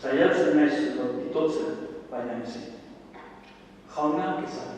Saiatzen naiz itotzen, baina ezin. Jaunak izan.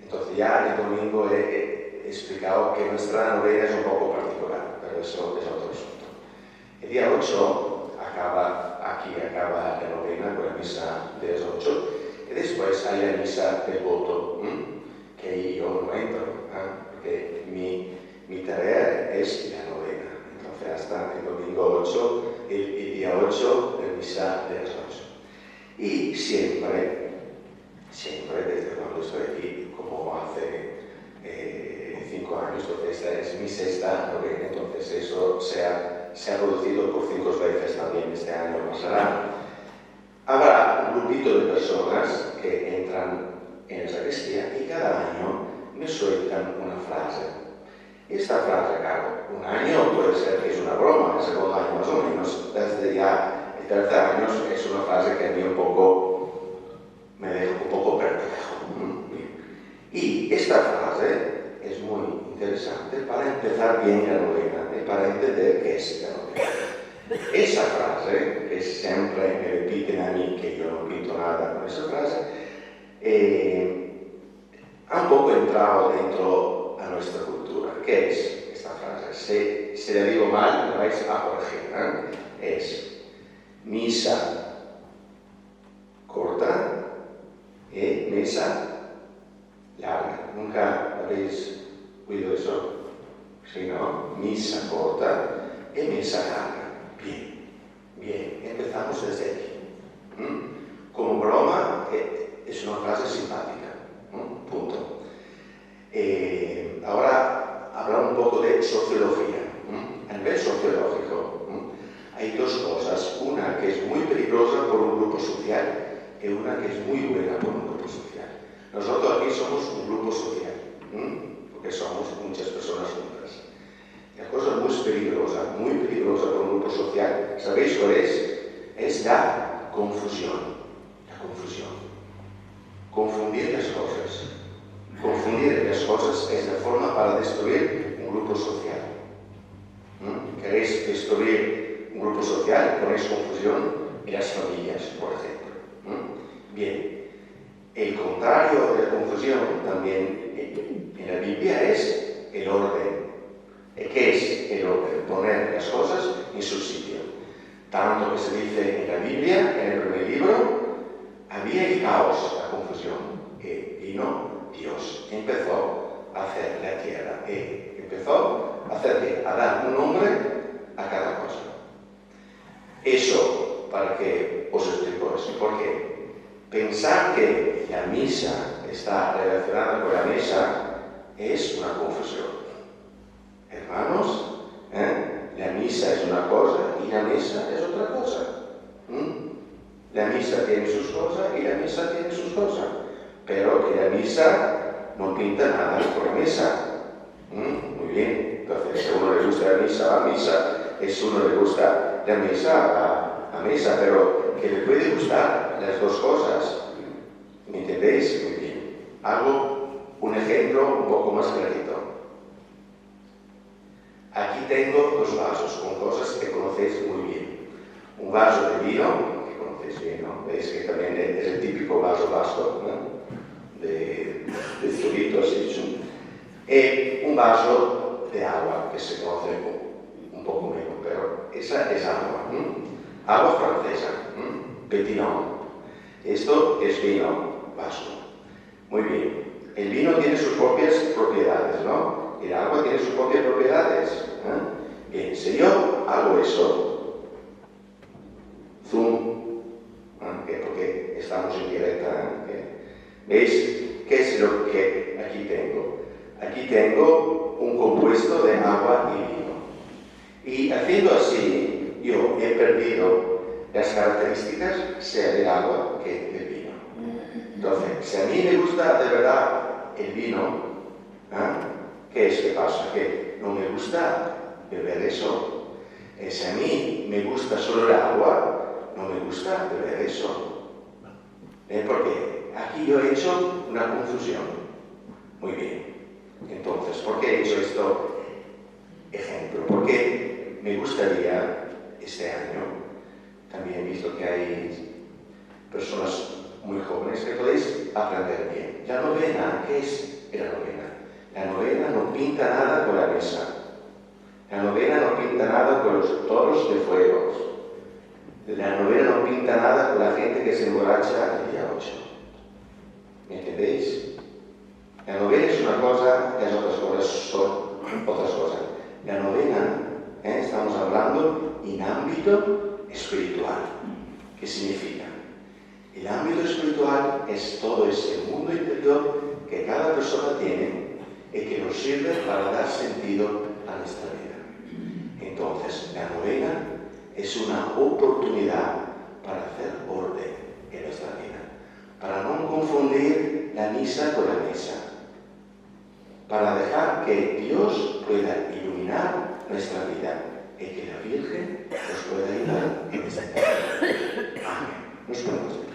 Entonces ya el domingo he explicado que nuestra novena es un poco particular, pero eso es otro asunto. El día 8 acaba la novena con la misa de las 8 y después hay la misa del voto, que yo no entro, porque mi tarea es la novena. Entonces hasta el domingo 8, el día 8, la misa de las 8. Y siempre, desde cuando estoy aquí, como hace 5 años, entonces esta es mi sexta novena, entonces eso se ha producido por 5 veces también este año pasará. Habrá un grupito de personas que entran en la sacristía y cada año me sueltan una frase. Y esta frase, claro, un año puede ser que es una broma, el segundo año más o menos, desde ya el tercer año es una frase que a mí me deja un poco perplejo. Y esta frase es muy interesante para empezar bien la novena y para entender qué es la novena. Esa frase, que siempre me repiten a mí que yo no pinto nada con esa frase, ha un poco entrado dentro a nuestra cultura. ¿Qué es esta frase? Si la digo mal, me vais a corregir. Es misa corta y misa larga. ¿Nunca habéis oído eso? Sí, ¿no? Misa corta y misa larga. Bien, empezamos desde aquí. Como broma, es una frase simpática. Punto. Ahora, hablar un poco de sociología. A nivel sociológico, hay dos cosas. Una que es muy peligrosa por un grupo social y una que es muy buena por un grupo social. Nosotros aquí somos un grupo social, porque somos muchas personas juntas. La cosa muy peligrosa por un grupo social, ¿sabéis cuál es? Es la confusión. Confundir las cosas. Confundir las cosas es la forma para destruir un grupo social. ¿Queréis destruir un grupo social? Ponéis confusión en las familias, por ejemplo. Bien, el contrario de la confusión también en la Biblia es el orden. ¿Qué es el orden? Poner las cosas en su sitio. Tanto que se dice en la Biblia, en el primer libro, había el caos, la confusión, y vino Dios. Empezó a hacer la tierra, empezó a hacer a dar un nombre a cada cosa. Eso, para que os explico eso, porque pensar que la misa está relacionada con la mesa es una confusión. Hermanos, la misa es una cosa y la mesa es otra cosa. La misa tiene sus cosas y la misa tiene sus cosas, pero que la misa no pinta nada por la mesa. Muy bien, entonces si a uno le gusta la misa, va a misa, si a uno le gusta la misa, va a misa, pero que le puede gustar las dos cosas. ¿Me entendéis? Muy bien. Hago un ejemplo un poco más clarito. Aquí tengo 2 vasos con cosas que conocéis muy bien. Un vaso de vino, que conocéis bien, ¿no? Veis que también es el típico vaso vasco, ¿no? de zurritos y un vaso de agua, que se conoce un poco menos, pero esa es agua. Agua francesa, pétillant. Esto es vino, vaso. Muy bien. El vino tiene sus propias propiedades, ¿no? El agua tiene sus propias propiedades. Bien, si yo hago eso, zoom, porque estamos en directa, ¿veis qué es lo que aquí tengo? Aquí tengo un compuesto de agua y vino. Y haciendo así, yo he perdido las características, sea del agua que del vino. Entonces, si a mí me gusta de verdad el vino, ¿qué es que pasa? Que no me gusta beber eso. Si a mí me gusta solo el agua, no me gusta beber eso. Porque aquí yo he hecho una confusión. Muy bien. Entonces, ¿por qué he hecho esto? Ejemplo, porque me gustaría este año, también he visto que hay personas muy jóvenes que podéis aprender bien. La novena, ¿qué es la novena? La novena no pinta nada con la misa. La novena no pinta nada con los toros de fuegos. La novena no pinta nada con la gente que se emborracha el día 8. ¿Me entendéis? La novena es una cosa, las otras cosas son otras cosas. La novena, estamos hablando en ámbito espiritual. ¿Qué significa? El ámbito espiritual es todo ese mundo interior que cada persona tiene y que nos sirve para dar sentido a nuestra vida. Entonces, la novena es una oportunidad para hacer orden en nuestra vida, para no confundir la misa con la misa, para dejar que Dios pueda iluminar nuestra vida y que la Virgen nos pueda ayudar en esta vida. Amén. Nos ponemos de pie.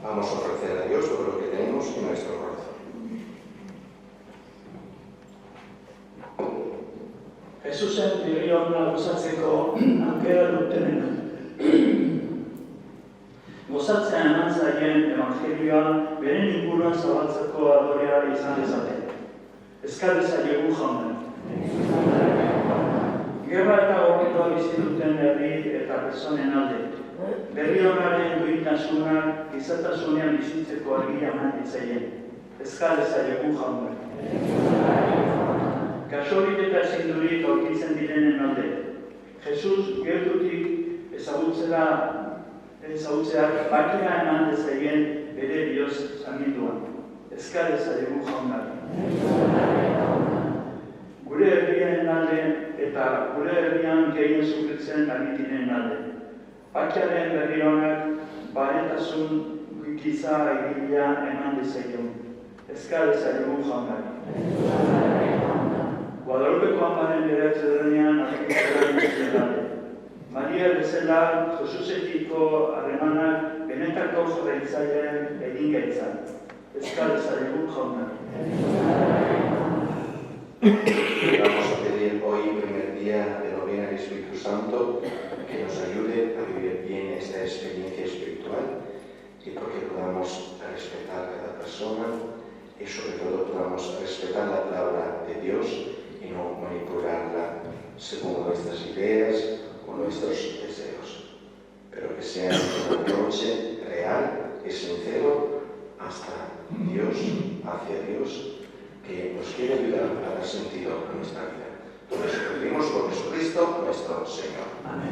Vamos a ofrecer a Dios todo lo que tenemos en nuestro corazón. Jesusen diriona gozatzeko aukera dutenen. Gozatzea eman zaien evangelioa beren inguruan zabaltzeko adorea izan dezaten. Eskal dezakegu jaunen. Gerra eta gorritua bizi duten herri eta personen alde. Berri horaren duintasuna gizatasunean bizitzeko argia eman ditzaien. Eskal dezakegu jaunen. Kasorik eta ezindurik aurkitzen direnen alde. Jesus gertutik ezagutzeak bakea eman dezaien bere Dios zaminduan. Eskal dezakegu jaunen. Gure herriaren alde eta gure herrian gehien sufritzen ari diren alde. Bakiaren berri honak baretasun giza egilia eman dezakegu. Eskal dezakegu jaunen. Guadalupeko amaren beratzedanean argitzaren alde. Maria bezala Jesusekiko harremanak benetako jarraitzaileen egin gaitzan. Eskal dezakegu jaunen. Vamos a pedir hoy, primer día de novena del Espíritu Santo, que nos ayude a vivir bien esta experiencia espiritual y porque podamos respetar a cada persona y sobre todo podamos respetar la palabra de Dios y no manipularla según nuestras ideas o nuestros deseos, pero que sea un reproche real y sincero hasta Dios, hacia Dios, que nos quiere ayudar a dar sentido a nuestra vida. Todo eso lo pedimos por Jesucristo, nuestro Señor. Amén.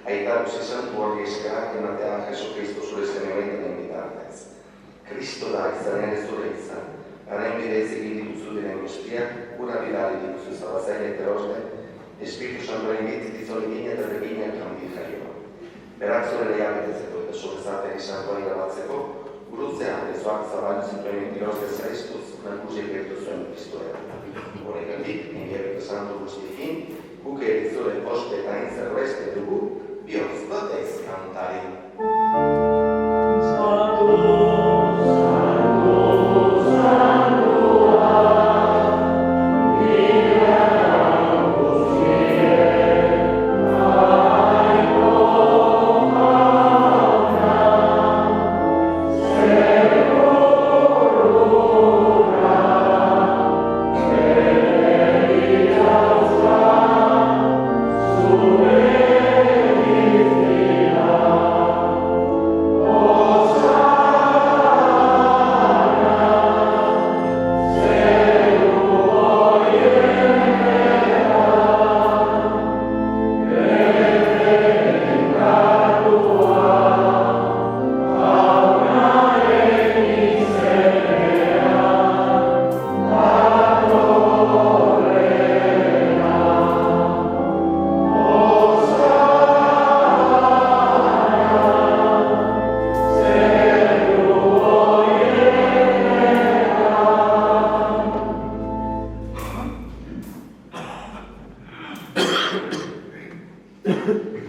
Aitakus Isän tuokieskää ematea Jesucristo sulle invitates. Cristo da Israele resurrecta, arrendere seguiti su delle angustia, pura virale di su stava serie terosne, e Spirito Santo inviti di solignia da regina al campo di Caio. Per azione le abite se sole state di Santo in Lavazzeco, Gruziate, Suaxa, Valle, Simplementi, Rosca, Sestus, Nacusi e Cristo Sono Pistoia. Ora capite, in via Santo Giustifin, Buche e Sole ospita in Serveste e Dubu, Dios, potes cantare.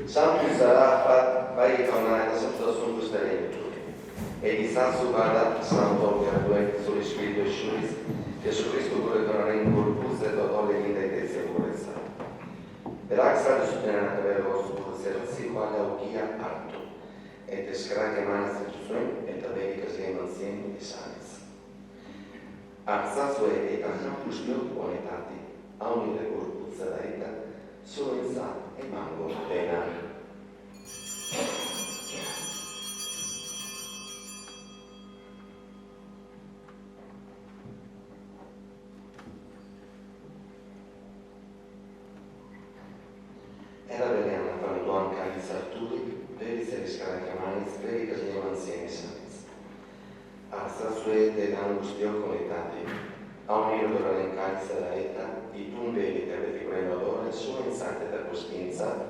Sanctus sarà vaicaunata sotto sungus terentur, e di sansu vada santo gradue sul spirito sciuris, Gesù Cristo cure donarin corpus et odore vitae securezza. Per axa de sutenana cavergo supposero si quale augia arto, et escrage manas et suem, et avericas emansieni e sanis. Axa sue et agnapus diot bonetati, aunile corpus sadaeta, solo in sa e mango pena. Era veniamo quando anche agli sarturi, veri se riscaracamanis, veri che gli emansieni sanis. Arsa suete angustio conetati, a un io d'ora in calza la eta, i tumbeli che avete preno d'ora, sono in sante da costinza,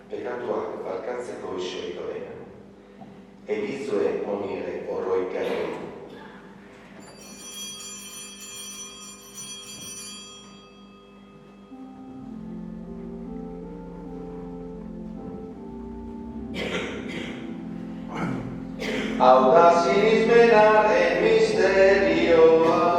peccato a valcazze coisce ritorena. E visto è onire orroi carino. Audacinis menare misterio Amen.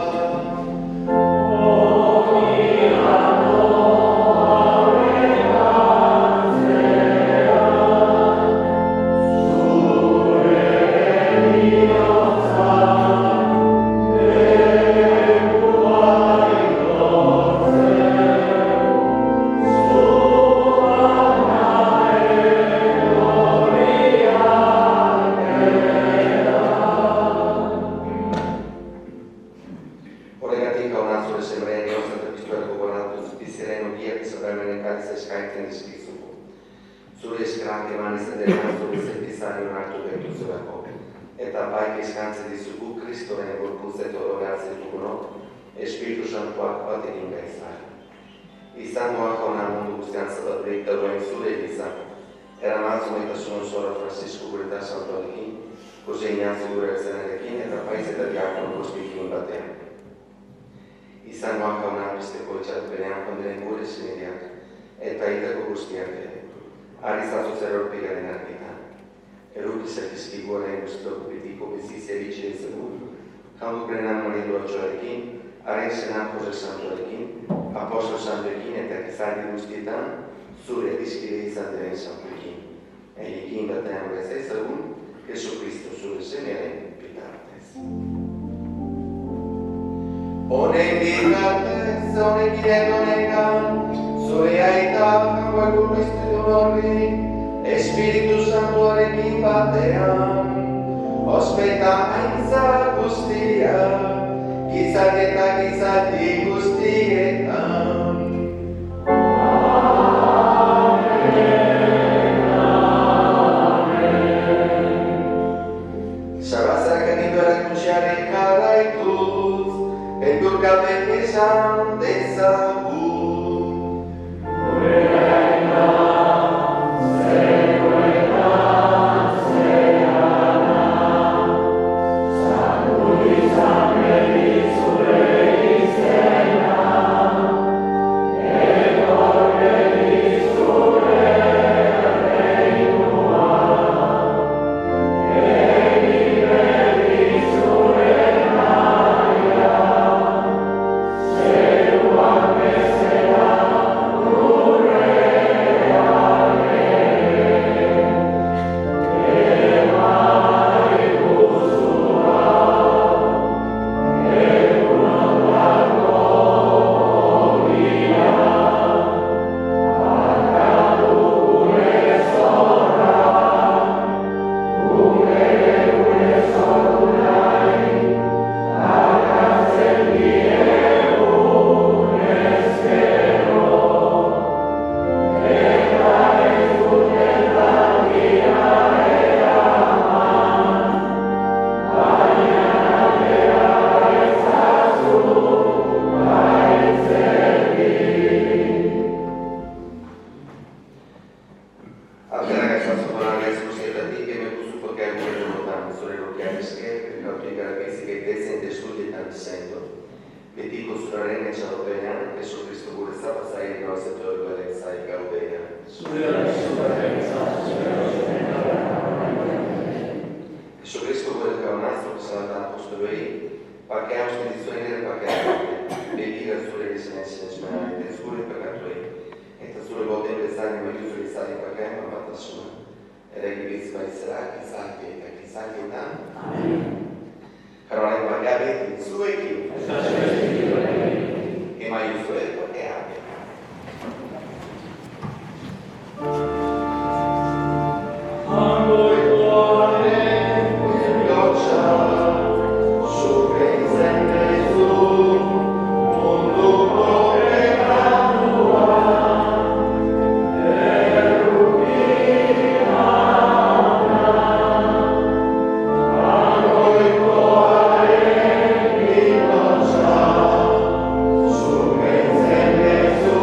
pagamos bendiciones pagamos bendiga sulle residenze nacionali sulle pagatori e sulle volte prestate ma io sulle state pagando ma tassuna ed è che vi sarà chi sa che tanto Carola pagare il suo e ma io sulle pagare Su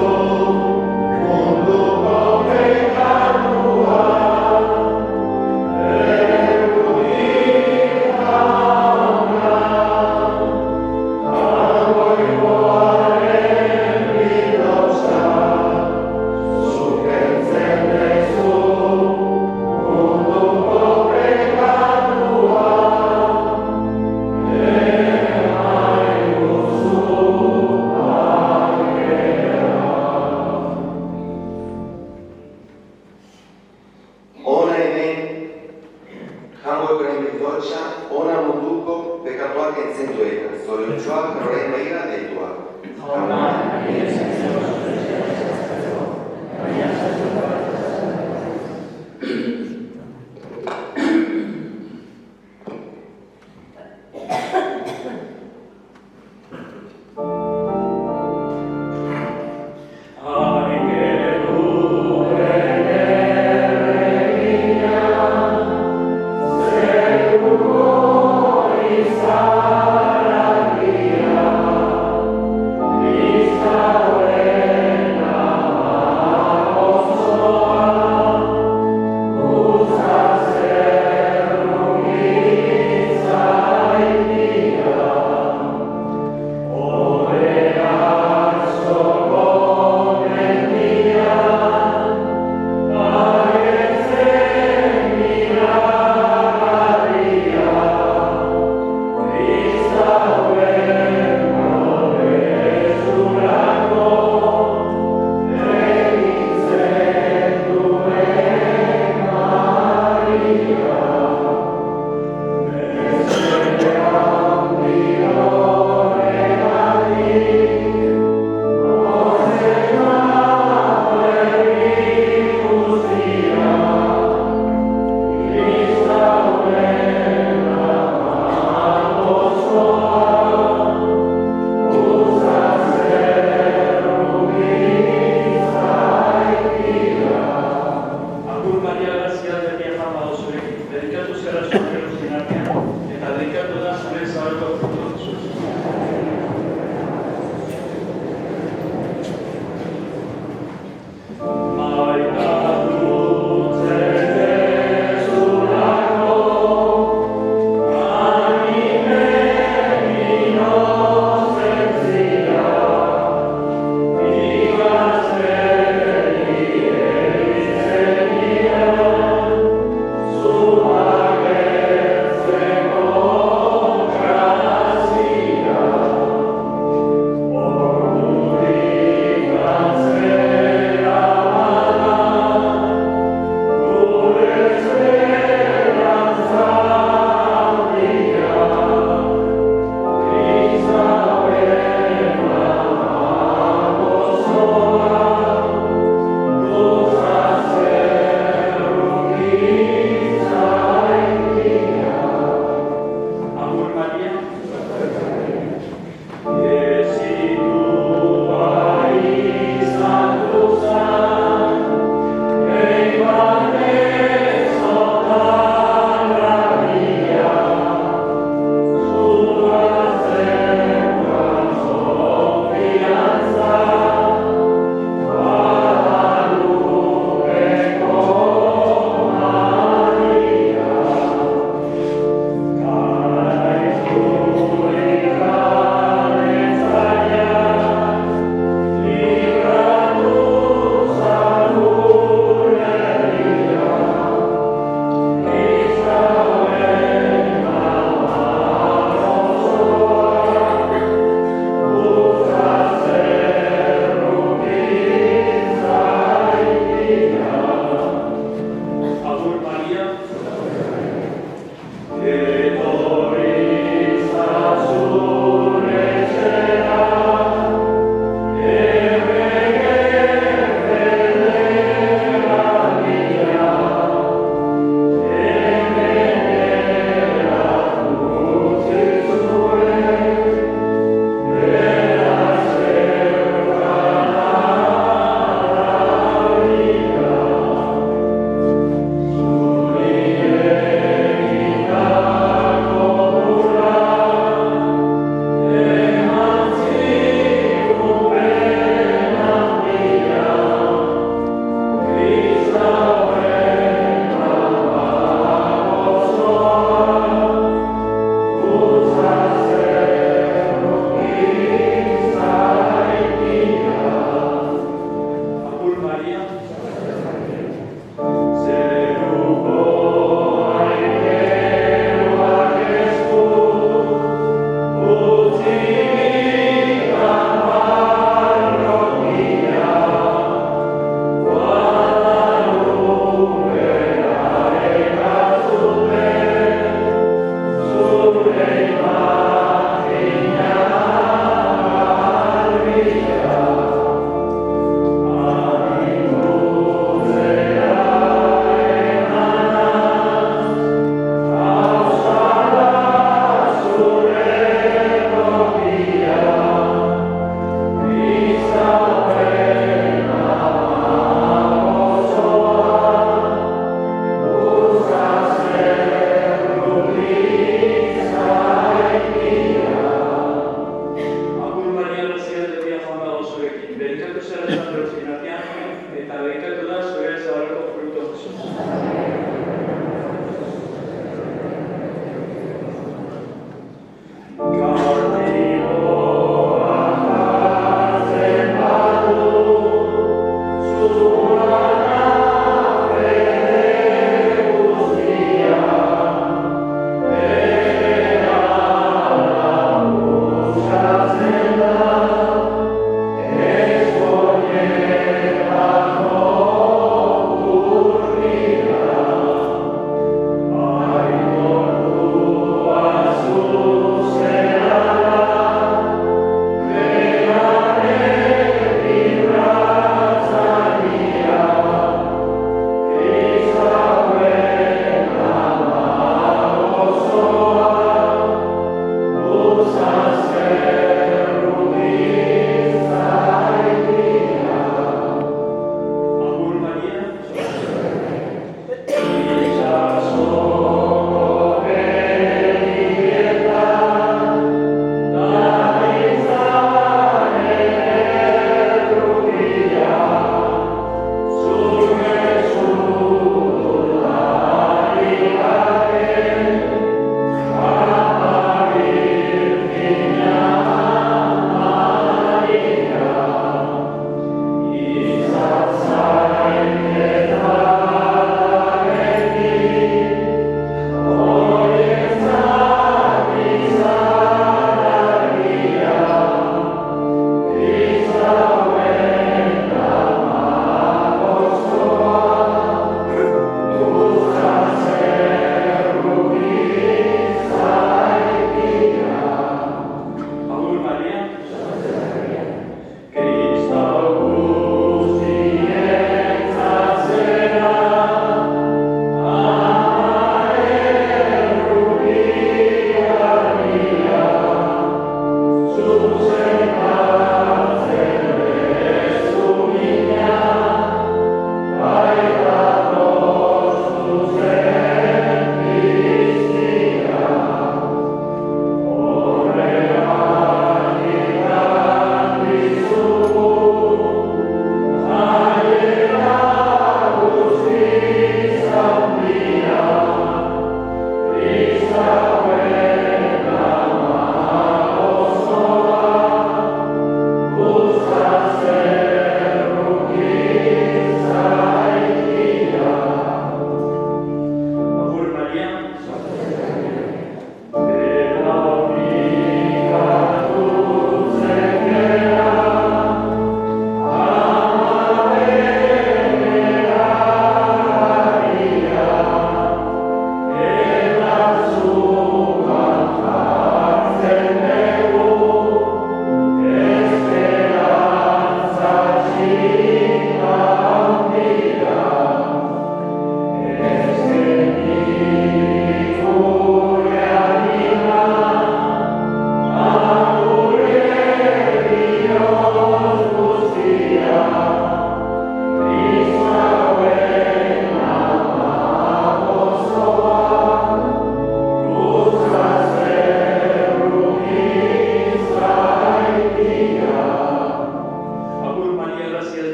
patrocinación, eta bekatu da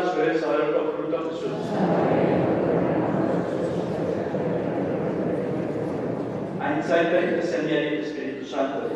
zure zabaleko fruto Jesús. Aintzaipen descendiari Espíritu Santo.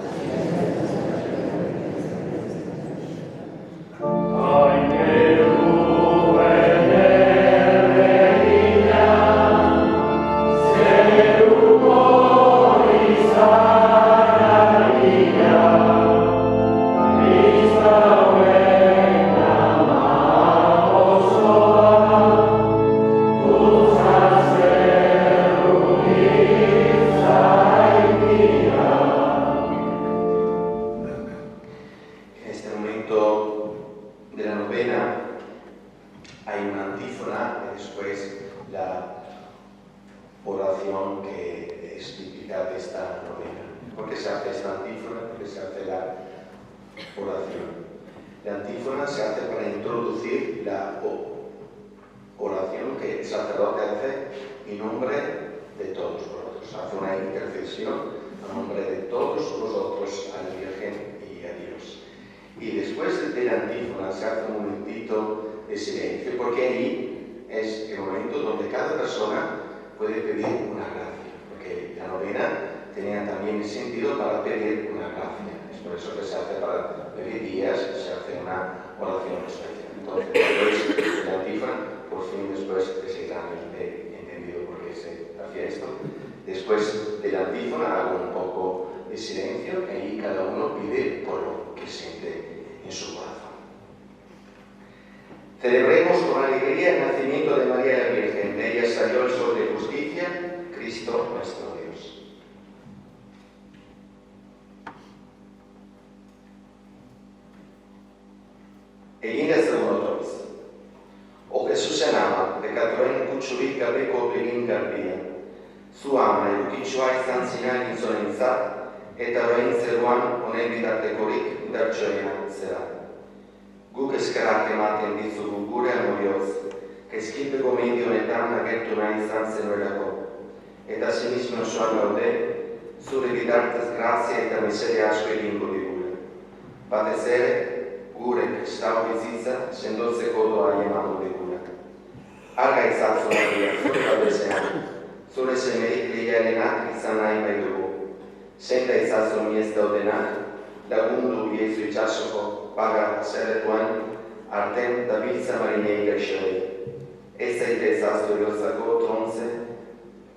Hace una intercesión a nombre de todos nosotros a la Virgen y a Dios. después de la antífona se hace un momentito de silencio, porque ahí es el momento donde cada persona puede pedir una gracia, porque la novena tenía también sentido para pedir una gracia. Es por eso que se hace para 9 días, se hace una oración especial. Entonces, después de la antífona, por fin después ese gran entendido por qué se hacía esto. Después de la antífona hago un poco de silencio y ahí cada uno pide por lo que siente en su corazón. Celebremos con alegría el nacimiento de María la Virgen. De ella salió el sol de justicia, Cristo nuestro Dios. Egin ez dugu otoiz. O Jesusen ama, bekatuen kutsurik gabeko egin garbia. Zu ama edukitsua izan zina gizonentzat, eta orain zeruan honen bitartekorik bertsoena zera. Guk eskerrak ematen dizugu gure amorioz, kezkipeko mendi honetan agertu nahi izan zenuelako. Eta sinismo osoan gaude, zure bitartez grazia eta miseria asko egingo digure. Batez ere, gure kristau bizitza sendotzeko doa emango digure. Arga izatzu Maria, zure babezean, zure semerik lehiarenak izan nahi bai dugu. Senta izatzu miez daudenak, lagundu Iezu itxasoko paga zerretuan, arten dabiltza marinei gaixoei. Ez zaite ezaztu erozako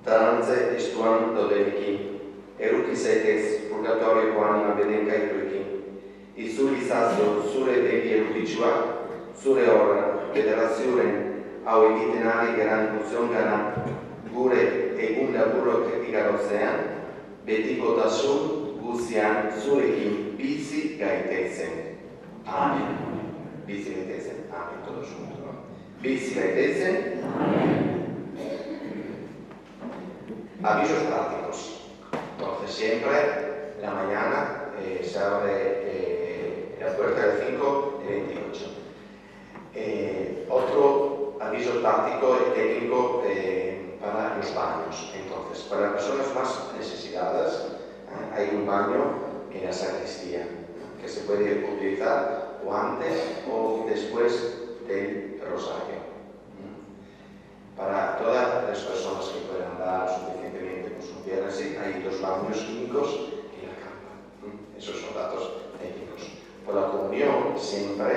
trantze estuan daudenekin. Eruki zaitez purgatorioko anima bedenkaituekin. Izul izaztu zure begi erukitsuak, zure horra, federazioaren hau egiten ari geran guzion gara, gure egun laburok igarotzean, betikotasun guzian zurekin bizi gaitezen. Amen. Bizi gaitezen. Amen. Todos juntos, ¿no? Bizi gaitezen. Amen. Avisos prácticos. Entonces, siempre la mañana se abre la puerta del 5 de 28. Otro aviso táctico y técnico para los baños. Entonces, para las personas más necesitadas, hay un baño en la sacristía que se puede utilizar o antes o después del rosario. Para todas las personas que puedan andar suficientemente con sus piernas, hay 2 baños químicos en la cama. Esos son datos técnicos. Por la comunión, siempre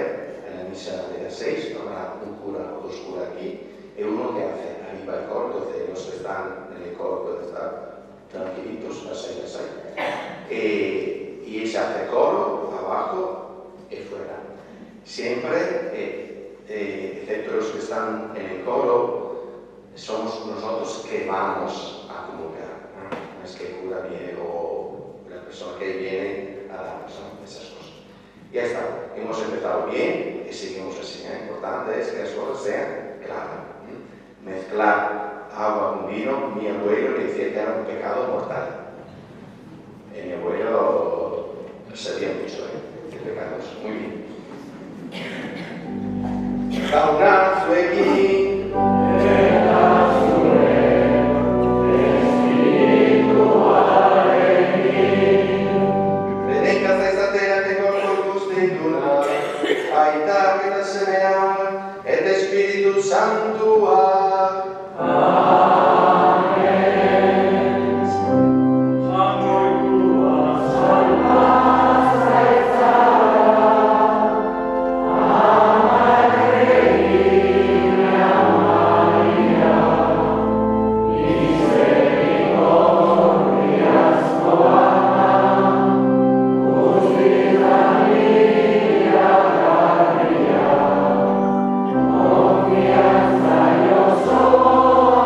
en la misa de las 6 habrá un cura o 2 curas aquí y uno que hace arriba el coro, entonces los que están en el coro pueden estar tranquilitos, las 6. Y se hace coro abajo y fuera. Siempre, excepto los que están en el coro, somos nosotros que vamos a comulgar. No es que el cura viene o la persona que viene a darnos esas cosas. Ya está, hemos empezado bien y seguimos así. Lo importante es que las cosas sean claras. Mezclar agua con vino, mi abuelo le decía que era un pecado mortal. Mi abuelo sabía mucho de pecados. Muy bien. Cauna suequi. Santua. Amen. Santua, Santa Saizara, Ama Regina Maria, misericordias tuae, justitia mia Maria. Confianza yo soy.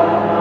Amen.